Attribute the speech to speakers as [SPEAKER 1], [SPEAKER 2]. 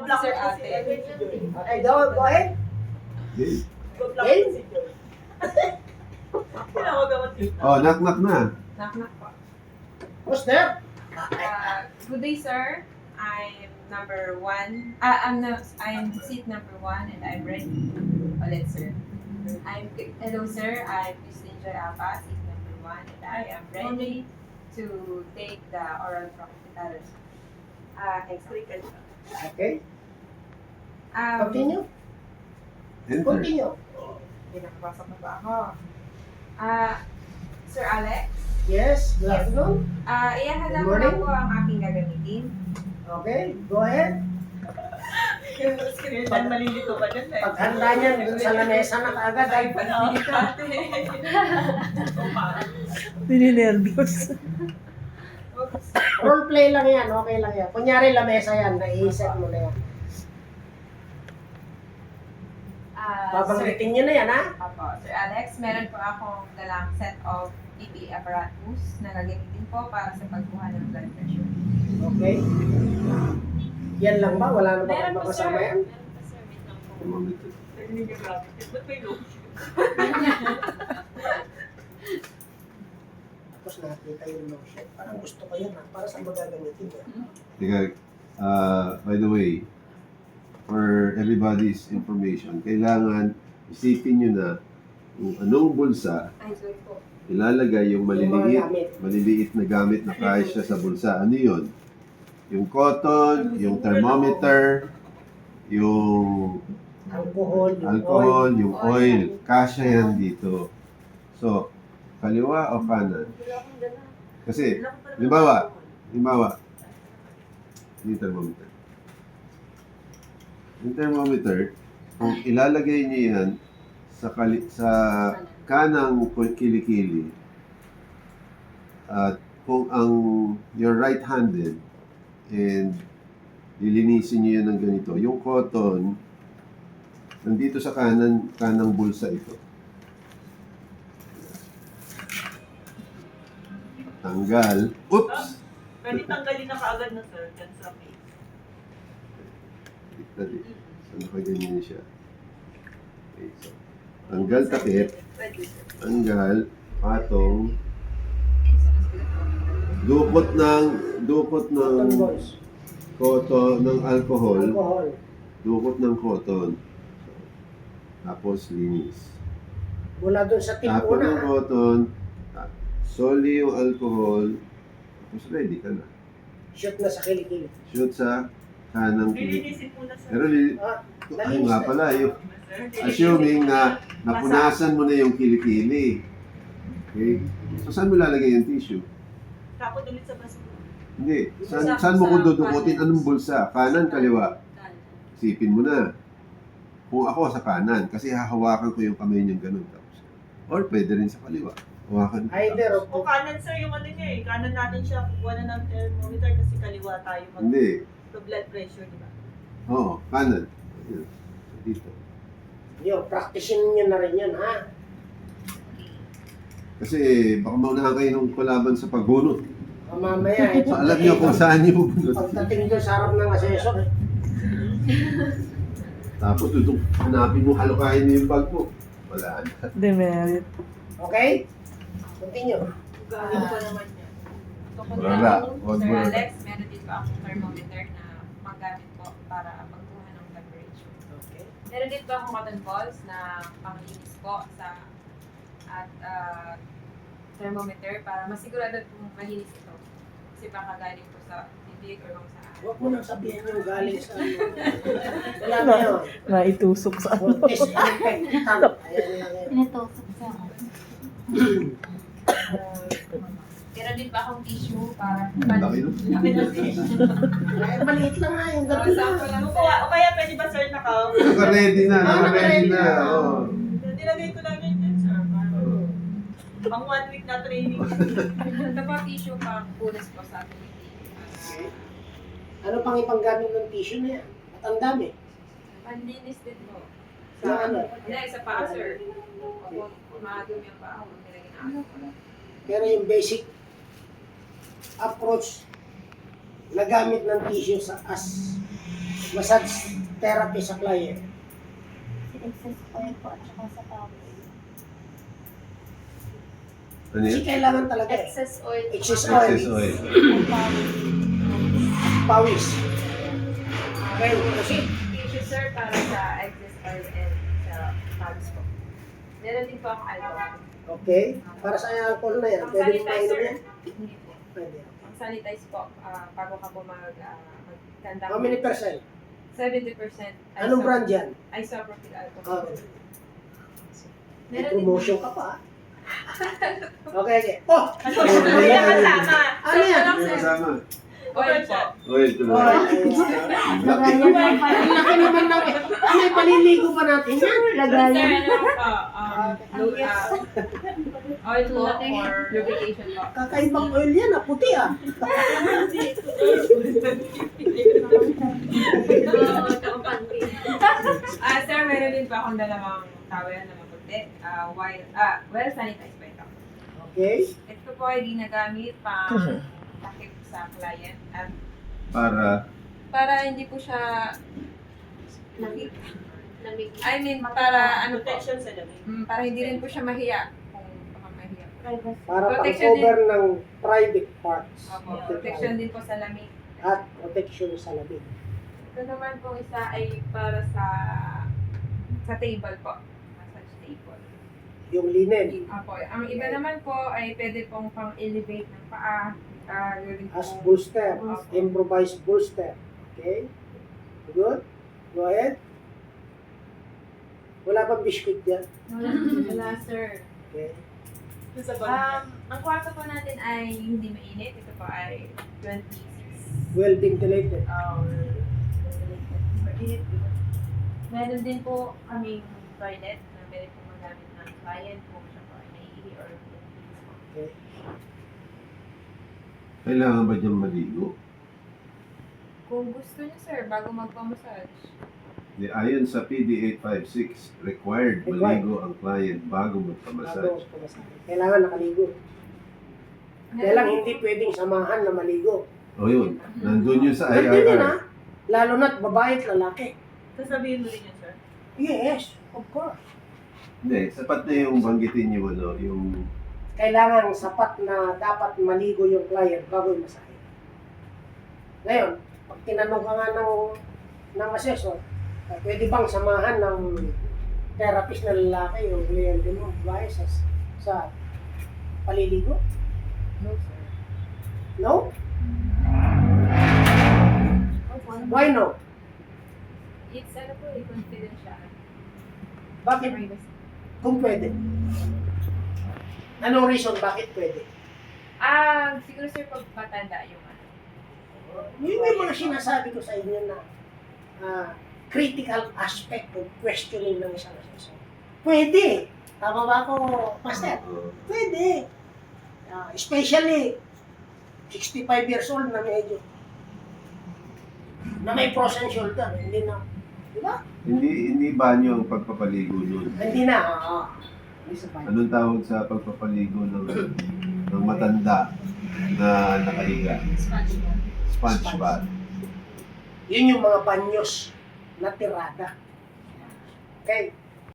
[SPEAKER 1] Sir Ate.
[SPEAKER 2] Okay, go ahead.
[SPEAKER 3] Okay.
[SPEAKER 2] Game?
[SPEAKER 3] Oh, knock na.
[SPEAKER 1] Knock po.
[SPEAKER 2] Who's there?
[SPEAKER 1] Good day, sir. I'm number 1. I'm seat number 1 and I'm ready. Ulit, sir. Hello, sir. I'm Christine Joy Apa, seat number 1, and I am ready to take the oral exam.
[SPEAKER 2] Okay,
[SPEAKER 1] Um,
[SPEAKER 2] continue.
[SPEAKER 3] Enter.
[SPEAKER 2] Continue.
[SPEAKER 1] Pinapasok na ba ako? Sir Alex,
[SPEAKER 2] Yes, good afternoon.
[SPEAKER 1] iyahala
[SPEAKER 2] Good
[SPEAKER 1] ko
[SPEAKER 2] morning.
[SPEAKER 1] lang po ang aking gagamitin.
[SPEAKER 2] Okay, go ahead.
[SPEAKER 4] Pag malilito ka dyan eh.
[SPEAKER 2] Paghanda niyan, dun sa lamesa na kaagad ay
[SPEAKER 5] Pininervyos.
[SPEAKER 2] role play lang yan, okay lang yan. Kunyari lamesa yan, naiisip mo na yan.
[SPEAKER 1] Sir,
[SPEAKER 2] Babanggitin niyo na yan, ha?
[SPEAKER 1] Apo, Sir Alex, meron po akong dalang set of EP apparatus na gagamitin po para sa pagkuha ng blood pressure.
[SPEAKER 2] Okay. Yan lang ba? Wala na ba
[SPEAKER 1] Meron po, sir.
[SPEAKER 2] makasama yan?
[SPEAKER 1] Meron po, sir. Wait lang po.
[SPEAKER 3] Thermometer.
[SPEAKER 4] Ba't may lotion?
[SPEAKER 2] Tapos nakita yung lotion. Parang gusto ko yan, ha? Para saan magagamitin yan?
[SPEAKER 3] Teka, by the way, for everybody's information, kailangan isipin nyo na kung anong bulsa
[SPEAKER 1] Ay, sorry po.
[SPEAKER 3] ilalagay yung
[SPEAKER 2] Yung mga
[SPEAKER 3] maliliit,
[SPEAKER 2] gamit.
[SPEAKER 3] maliliit na gamit na kasya sa bulsa. Ano yun? Yung cotton, yung thermometer, yung
[SPEAKER 2] Alcohol, yung
[SPEAKER 3] alcohol,
[SPEAKER 2] oil.
[SPEAKER 3] yung oil. Kasya yan dito. So, kaliwa o kanan? Kasi, limbawa, yung thermometer. Yung thermometer, kung ilalagay niyo yan sa kanang kilikili, at kung ang you're right-handed and lilinisin niyo yan ng ganito, yung cotton, nandito sa kanang bulsa ito. Tanggal. Oops!
[SPEAKER 4] Pwede tanggalin na kaagad na sir, dyan sa face.
[SPEAKER 3] Dali. So, nakaganyan siya. Okay, so, tanggal takip, tanggal, patong, dukot ng
[SPEAKER 2] Cotton balls.
[SPEAKER 3] cotton, ng alcohol,
[SPEAKER 2] Alcohol.
[SPEAKER 3] dukot ng cotton. Tapos linis.
[SPEAKER 2] Mula dun sa tip
[SPEAKER 3] Tapon
[SPEAKER 2] una,
[SPEAKER 3] ng
[SPEAKER 2] ha?
[SPEAKER 3] cotton, soli yung alcohol, tapos ready ka na.
[SPEAKER 2] Shoot na sa kilikili.
[SPEAKER 3] Shoot sa kanang kilikili.
[SPEAKER 4] Lilinisin po na sir.
[SPEAKER 3] Pero
[SPEAKER 2] Ah,
[SPEAKER 3] ay nga pala, yung
[SPEAKER 4] Sir,
[SPEAKER 3] assuming na napunasan mo na yung kilikili. Okay? So, saan mo lalagay yung tissue?
[SPEAKER 4] Tapon ulit sa basura.
[SPEAKER 3] Hindi. Saan mo ko dudukutin? Anong bulsa? Kanan, kaliwa? Isipin mo na. Kung ako sa kanan, kasi hahawakan ko yung kamay niyang ganun. Tapos, or pwede rin sa kaliwa. Hawakan ko.
[SPEAKER 2] Either of
[SPEAKER 4] O kanan sir, yung ano niya eh. Kanan natin siya, kukuha na ng thermometer kasi kaliwa tayo
[SPEAKER 3] Hindi.
[SPEAKER 4] blood pressure, di ba?
[SPEAKER 3] Oo, kanan. Ayan. Dito.
[SPEAKER 2] Yo, practicein nyo na rin yan, ha?
[SPEAKER 3] Kasi baka maunahan kayo ng kalaban sa pagbunot.
[SPEAKER 2] Mamaya, ito.
[SPEAKER 3] So, alam niyo kung saan niyo bubunot.
[SPEAKER 2] Pagdating doon sa harap ng asesor,
[SPEAKER 3] Tapos tutong hanapin mo, halukayin mo yung bag mo. Wala na.
[SPEAKER 5] Demerit.
[SPEAKER 2] okay? Continue.
[SPEAKER 4] Gawin pa naman niya.
[SPEAKER 3] Wala.
[SPEAKER 1] Sir Alex, meron din po akong thermometer na magamit po para pagkuha ng temperature.
[SPEAKER 2] Okay.
[SPEAKER 1] Meron din po akong cotton balls na panglinis po sa at thermometer para masigurado kung malinis ito. Kasi baka galing po sa bibig or kung saan.
[SPEAKER 2] Huwag mo nang sabihin yung galing sa ano. Wala na yun.
[SPEAKER 5] Naitusok sa ano.
[SPEAKER 2] Disinfectant. Ayan lang yan.
[SPEAKER 6] Pinatusok sa ako.
[SPEAKER 1] Meron din pa akong tissue para
[SPEAKER 3] Ang laki nun.
[SPEAKER 2] Ay, maliit lang nga yung ganun
[SPEAKER 1] Sample
[SPEAKER 2] lang.
[SPEAKER 1] lang,
[SPEAKER 4] O kaya pwede ba sir naka...
[SPEAKER 3] Naka-ready na, naka-ready na. Oo.
[SPEAKER 4] Nilagay ko lang yun dyan sir. Pang 1 week na training.
[SPEAKER 1] Ito po tissue pang punas po sa atin.
[SPEAKER 2] Ano pang ipanggamit ng tissue na yan? At ang dami.
[SPEAKER 1] Panlinis din po.
[SPEAKER 2] Sa ano?
[SPEAKER 1] Hindi, sa paa, sir. Kung madumi ang paa, huwag nilagyan ang ako.
[SPEAKER 2] Pero yung basic approach na gamit ng tissue sa as massage therapy sa client?
[SPEAKER 6] Excess oil po at saka sa towel.
[SPEAKER 3] Ano
[SPEAKER 2] Kasi
[SPEAKER 3] yan?
[SPEAKER 2] kailangan talaga eh.
[SPEAKER 6] Excess oil.
[SPEAKER 2] Excess oil.
[SPEAKER 3] Excess oil.
[SPEAKER 6] At towel.
[SPEAKER 2] Pawis. Okay, kasi
[SPEAKER 1] Tissue sir para sa excess oil and sa pubs po. Meron din po akong alcohol.
[SPEAKER 2] okay. Para sa alcohol na yan,
[SPEAKER 1] Ang
[SPEAKER 2] pwede mo mainom
[SPEAKER 1] sanitizer,
[SPEAKER 2] yan?
[SPEAKER 1] hindi po.
[SPEAKER 2] Pwede.
[SPEAKER 1] Ang sanitize po, bago ka po magkanda.
[SPEAKER 2] How many percent?
[SPEAKER 1] 70%.
[SPEAKER 2] Anong brand yan?
[SPEAKER 1] Isopropyl alcohol.
[SPEAKER 2] Okay. May
[SPEAKER 1] Meron din
[SPEAKER 2] promotion ka pa. Okay, okay. Oh!
[SPEAKER 4] Hindi na kasama.
[SPEAKER 2] Ano yan?
[SPEAKER 3] Ano yung kasama?
[SPEAKER 1] oil po.
[SPEAKER 3] Oil tuloy.
[SPEAKER 2] Oil.
[SPEAKER 3] Laki.
[SPEAKER 2] Ang laki naman natin. Ano yung paliligo pa natin yan?
[SPEAKER 1] Sir,
[SPEAKER 6] Lagayan.
[SPEAKER 1] Oil po for lubrication po.
[SPEAKER 2] Kakaibang oil yan, puti ah.
[SPEAKER 1] Sir, meron din po akong dalawang towel na maputi. Well sanitized po ito.
[SPEAKER 2] Okay.
[SPEAKER 1] Ito po ay ginagamit pang takip sa client at
[SPEAKER 3] Para
[SPEAKER 1] hindi po siya
[SPEAKER 6] Lamig.
[SPEAKER 1] I mean, para ano po,
[SPEAKER 4] Protection sa lamig.
[SPEAKER 1] para hindi rin po siya mahiya. Kung baka mahiya.
[SPEAKER 6] Privacy.
[SPEAKER 2] Para
[SPEAKER 1] Protection
[SPEAKER 2] pang-cover ng private parts.
[SPEAKER 1] Opo, protection din po sa lamig.
[SPEAKER 2] At protection sa labig.
[SPEAKER 1] Ito naman po isa ay para sa table po. Massage table.
[SPEAKER 2] Yung linen.
[SPEAKER 1] Opo, ang iba naman po ay pwede pong pang-elevate ng paa. Gawin po.
[SPEAKER 2] As bolster.
[SPEAKER 1] Opo.
[SPEAKER 2] Improvised bolster. Okay? Good? Go ahead. Wala bang biscuit dyan?
[SPEAKER 1] Wala, sir.
[SPEAKER 2] Okay.
[SPEAKER 4] Sa bag.
[SPEAKER 1] Ang kwarto po natin ay hindi mainit. Ito po ay 26.
[SPEAKER 2] Well ventilated.
[SPEAKER 1] Mainit po. Meron din po kaming toilet na pwede po magamit ng client kung siya po ay naiihi or
[SPEAKER 2] Okay.
[SPEAKER 3] kailangan ba diyang maligo?
[SPEAKER 1] kung gusto niyo, sir, bago magpamassage.
[SPEAKER 3] Di, ayon sa PD 856, required maligo ang client bago magpamassage.
[SPEAKER 2] Kailangan nakaligo. Kaya lang hindi pwedeng samahan na maligo.
[SPEAKER 3] O yun, nandun yun sa
[SPEAKER 2] Pwede din
[SPEAKER 3] IRR.
[SPEAKER 2] ha. Lalo na't babae at lalaki.
[SPEAKER 4] Sasabihin mo rin yun, sir.
[SPEAKER 2] Yes, of course.
[SPEAKER 3] Hindi, sapat na yung banggitin yung ano, yung
[SPEAKER 2] Kailangan sapat na dapat maligo yung client bago yung masahe. Ngayon, pag tinanong ka nga ng assessor, pwede bang samahan ng therapist na lalaki yung kliyente mo babae sa paliligo?
[SPEAKER 1] No, sir.
[SPEAKER 2] No? Why no?
[SPEAKER 1] It's ano po, confidential.
[SPEAKER 2] Bakit?
[SPEAKER 1] Privacy.
[SPEAKER 2] Kung pwede. Anong reason bakit pwede?
[SPEAKER 1] Siguro sir, pag matanda yung ano.
[SPEAKER 2] Yung may mga sinasabi ko sa inyo na critical aspect of questioning ng isang assessor. Pwede. Tama ba ako, Master? Pwede. Especially 65 years old na medyo na may frozen shoulder. Hindi na. Di ba?
[SPEAKER 3] hindi banyo ang pagpapaligo nun.
[SPEAKER 2] Hindi na. Hindi sa banyo.
[SPEAKER 3] Anong tawag sa pagpapaligo ng matanda na nakahiga? Sponge bath.
[SPEAKER 2] Yun yung mga banyos na tirada. Okay.